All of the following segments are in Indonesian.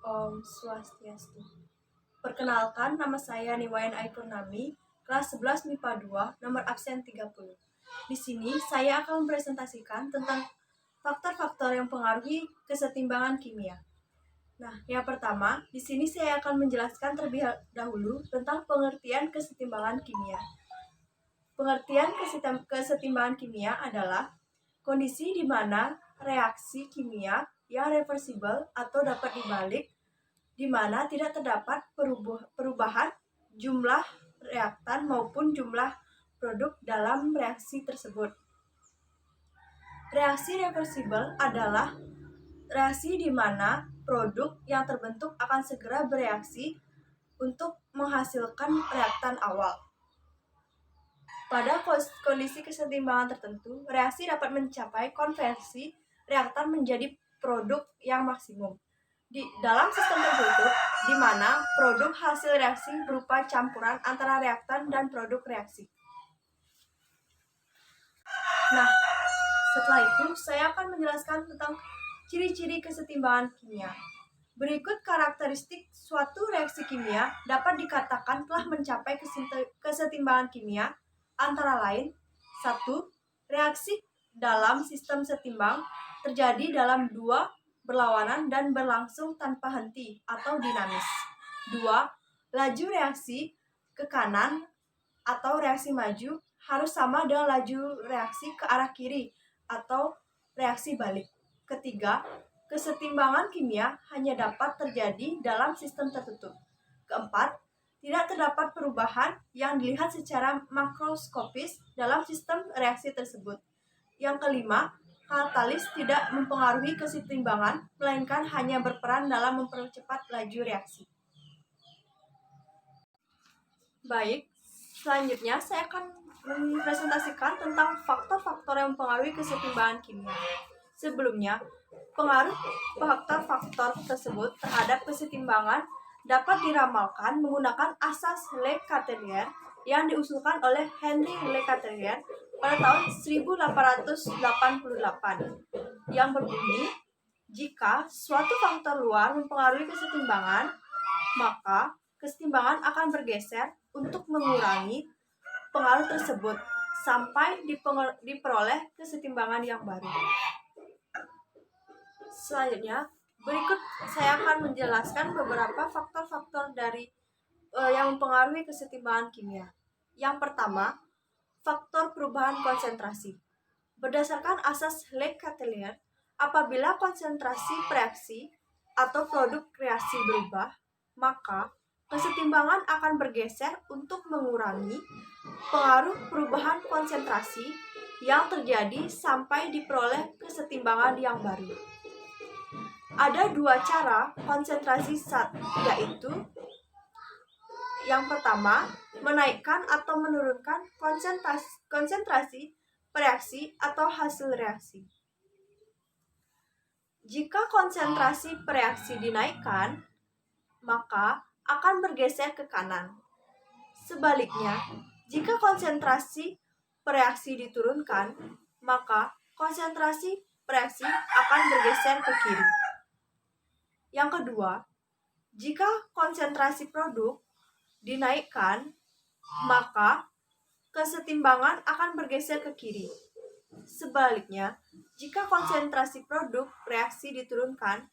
Om Swastiastu. Perkenalkan, nama saya Niwayan Aipurnami, kelas 11 MIPA 2, nomor absen 30. Di sini saya akan mempresentasikan tentang faktor-faktor yang mempengaruhi kesetimbangan kimia. Nah, yang pertama, di sini saya akan menjelaskan terlebih dahulu tentang pengertian kesetimbangan kimia. Pengertian kesetimbangan kimia adalah kondisi di mana reaksi kimia yang reversibel atau dapat dibalik, di mana tidak terdapat perubahan jumlah reaktan maupun jumlah produk dalam reaksi tersebut. Reaksi reversibel adalah reaksi di mana produk yang terbentuk akan segera bereaksi untuk menghasilkan reaktan awal. Pada kondisi kesetimbangan tertentu, reaksi dapat mencapai konversi reaktan menjadi produk yang maksimum. Di dalam sistem tertutup, di mana produk hasil reaksi berupa campuran antara reaktan dan produk reaksi. Nah, setelah itu saya akan menjelaskan tentang ciri-ciri kesetimbangan kimia. Berikut karakteristik suatu reaksi kimia dapat dikatakan telah mencapai kesetimbangan kimia, antara lain: 1. Reaksi dalam sistem setimbang terjadi dalam dua berlawanan dan berlangsung tanpa henti atau dinamis. 2. Laju reaksi ke kanan atau reaksi maju harus sama dengan laju reaksi ke arah kiri atau reaksi balik. Ketiga, kesetimbangan kimia hanya dapat terjadi dalam sistem tertutup. Keempat, tidak terdapat perubahan yang dilihat secara makroskopis dalam sistem reaksi tersebut. Yang kelima, katalis tidak mempengaruhi kesetimbangan, melainkan hanya berperan dalam mempercepat laju reaksi. Baik, selanjutnya saya akan mempresentasikan tentang faktor-faktor yang mempengaruhi kesetimbangan kimia. Sebelumnya, pengaruh faktor-faktor tersebut terhadap kesetimbangan dapat diramalkan menggunakan asas Le Chatelier yang diusulkan oleh Henri Le Chatelier pada tahun 1888, yang berbunyi, jika suatu faktor luar mempengaruhi kesetimbangan, maka kesetimbangan akan bergeser untuk mengurangi pengaruh tersebut sampai diperoleh kesetimbangan yang baru. Selanjutnya, berikut saya akan menjelaskan beberapa faktor-faktor yang mempengaruhi kesetimbangan kimia. Yang pertama, faktor perubahan konsentrasi. Berdasarkan asas Le Chatelier, apabila konsentrasi reaksi atau produk reaksi berubah, maka kesetimbangan akan bergeser untuk mengurangi pengaruh perubahan konsentrasi yang terjadi sampai diperoleh kesetimbangan yang baru. Ada dua cara konsentrasi zat, yaitu yang pertama, menaikkan atau menurunkan konsentrasi reaksi atau hasil reaksi. Jika konsentrasi reaksi dinaikkan, maka akan bergeser ke kanan. Sebaliknya, jika konsentrasi reaksi diturunkan, maka konsentrasi reaksi akan bergeser ke kiri. Yang kedua, jika konsentrasi produk dinaikkan, maka kesetimbangan akan bergeser ke kiri. Sebaliknya, jika konsentrasi produk reaksi diturunkan,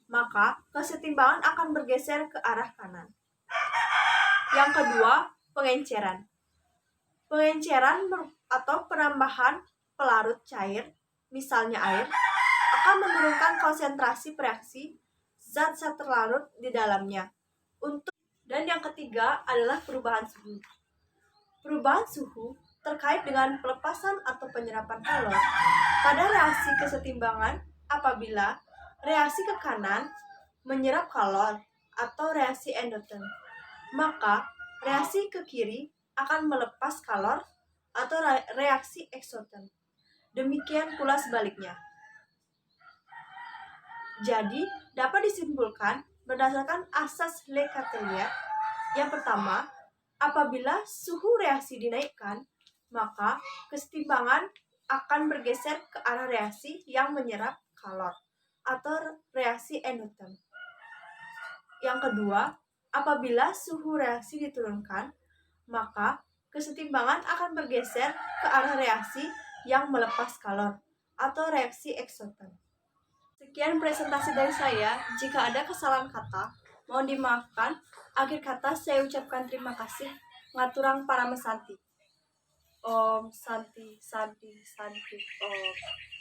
maka kesetimbangan akan bergeser ke arah kanan. Yang kedua, pengenceran. Pengenceran atau penambahan pelarut cair, misalnya air, akan menurunkan konsentrasi reaksi zat-zat terlarut di dalamnya. Dan yang ketiga adalah perubahan suhu. Perubahan suhu terkait dengan pelepasan atau penyerapan kalor pada reaksi kesetimbangan apabila reaksi ke kanan menyerap kalor atau reaksi endoten, maka reaksi ke kiri akan melepas kalor atau reaksi eksoten. Demikian pula sebaliknya. Jadi, dapat disimpulkan berdasarkan asas Le Chatelier. Yang pertama, apabila suhu reaksi dinaikkan, maka kesetimbangan akan bergeser ke arah reaksi yang menyerap kalor atau reaksi endoten. Yang kedua, apabila suhu reaksi diturunkan, maka kesetimbangan akan bergeser ke arah reaksi yang melepas kalor atau reaksi eksoton. Sekian presentasi dari saya. Jika ada kesalahan kata, mohon dimaafkan. Akhir kata saya ucapkan terima kasih. Ngaturang para mesanti. Om Santi Santi Santi Om.